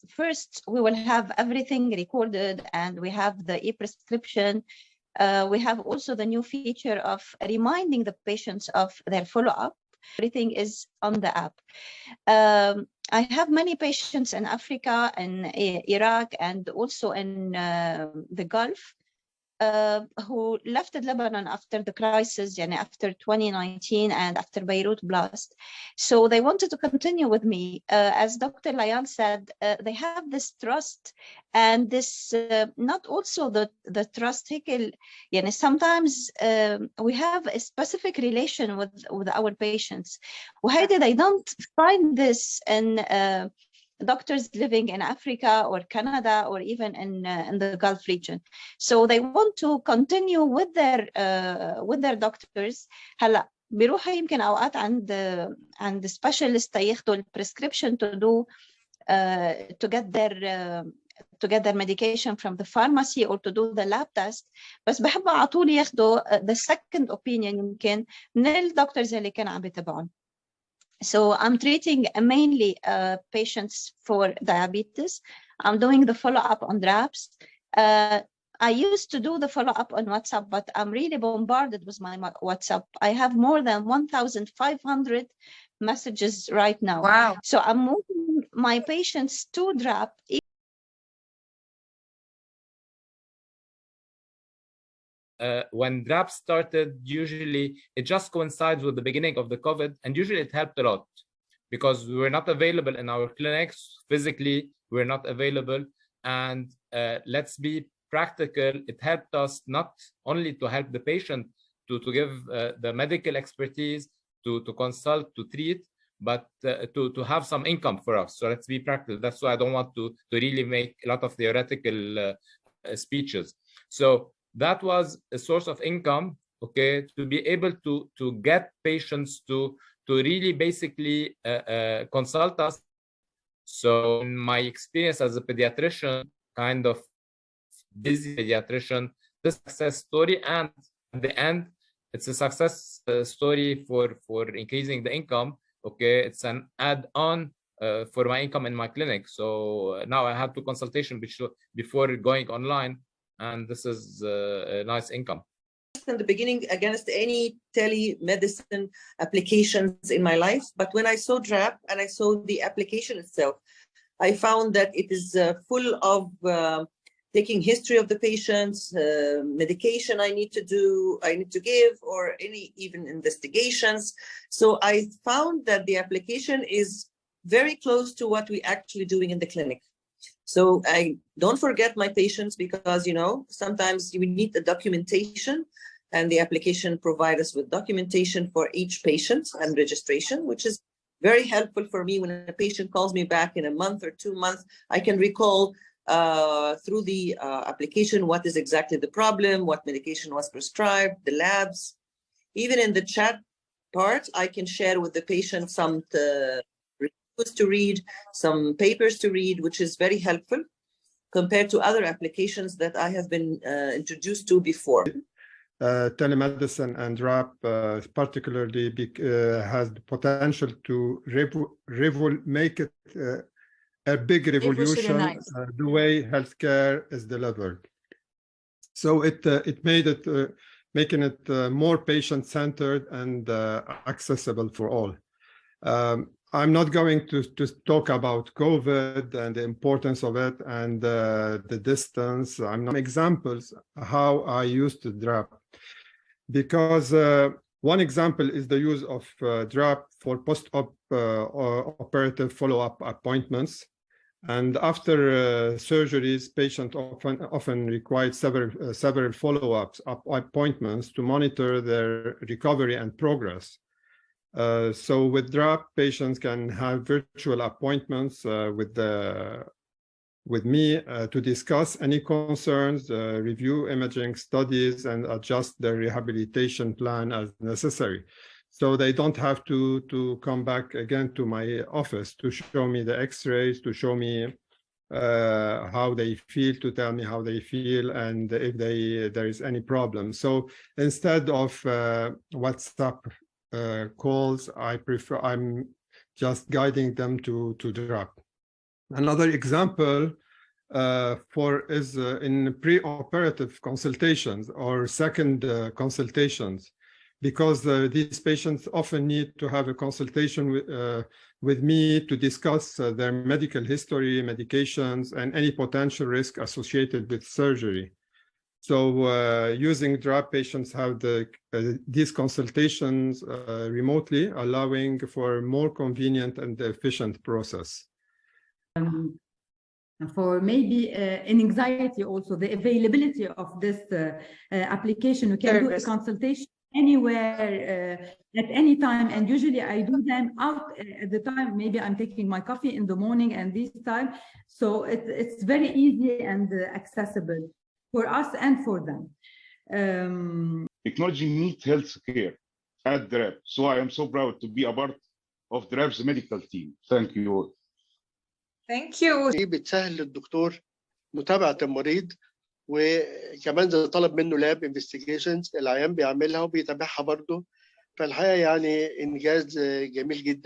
first, we will have everything recorded, and we have the e-prescription. We have also the new feature of reminding the patients of their follow-up. Everything is on the app. I have many patients in Africa and Iraq and also in the Gulf who left Lebanon after the crisis, and after 2019 and after Beirut blast. So they wanted to continue with me. As Dr. Layal said, they have this trust and this, not also the trust, sometimes we have a specific relation with our patients. They don't find this in doctors living in Africa or Canada or even in the Gulf region. So they want to continue with their doctors. هلا بيروحوا يمكن أوقات عند specialist ياخدوا الprescription to get their medication from the pharmacy or to do the lab test. بس بحبوا على طول ياخدوا the second opinion يمكن من الدكتورز اللي كانوا عم بيتابعون. So I'm treating mainly patients for diabetes. I'm doing the follow-up on Drapps. I used to do the follow-up on WhatsApp, but I'm really bombarded with my WhatsApp. I have more than 1,500 messages right now. Wow. So I'm moving my patients to Drapp. When Drapp started, usually it just coincides with the beginning of the COVID, and usually it helped a lot because we were not available in our clinics physically. We're not available, and let's be practical. It helped us not only to help the patient to give the medical expertise, to consult, to treat, but to have some income for us. So let's be practical. That's why I don't want to really make a lot of theoretical speeches. So that was a source of income, okay, to be able to get patients to really basically consult us. So in my experience as a pediatrician, kind of busy pediatrician, the success story, and at the end, it's a success story for increasing the income, okay? It's an add-on for my income in my clinic. So now I have 2 consultations before going online, and this is a nice income. In the beginning, against any telemedicine applications in my life, but when I saw Drapp and I saw the application itself, I found that it is full of taking history of the patients, medication I need to give, or any even investigations. So I found that the application is very close to what we actually doing in the clinic. So I don't forget my patients because, sometimes we need the documentation, and the application provides us with documentation for each patient and registration, which is very helpful for me. When a patient calls me back in a month or 2 months, I can recall through the application what is exactly the problem, what medication was prescribed, the labs. Even in the chat part, I can share with the patient some reviews to read, some papers to read, which is very helpful compared to other applications that I have been introduced to before. Telemedicine and Drapp particularly has the potential to make it a big revolution the way healthcare is delivered. So it made it making it more patient-centered and accessible for all. I'm not going to talk about COVID and the importance of it and the distance. I'm not examples how I used to Drapp, because one example is the use of Drapp for post-operative follow-up appointments. And after surgeries, patients often require several follow-ups appointments to monitor their recovery and progress. So with Drapp, patients can have virtual appointments with me to discuss any concerns, review imaging studies, and adjust their rehabilitation plan as necessary. So they don't have to come back again to my office to show me the x-rays, to show me how they feel, to tell me how they feel, and if there is any problem. So instead of WhatsApp calls, I'm just guiding them to Drapp. Another example is in pre-operative consultations or second consultations, because these patients often need to have a consultation with me to discuss their medical history, medications, and any potential risk associated with surgery. So using Drapp, patients have these consultations remotely, allowing for a more convenient and efficient process. For maybe in anxiety also, the availability of this application, you can do a consultation anywhere at any time, and usually I do them out at the time. Maybe I'm taking my coffee in the morning and this time, so it's very easy and accessible for us and for them. Technology meets healthcare at Drapp, so I am so proud to be a part of Drapp's medical team. Thank you all. Thank you. بتسهل للدكتور متابعة المريض، وكمان إذا طلب منه لاب انفستيجيشنز العيان بيعملها وبيتابعها برضه، فالحقيقة يعني إنجاز جميل جدا.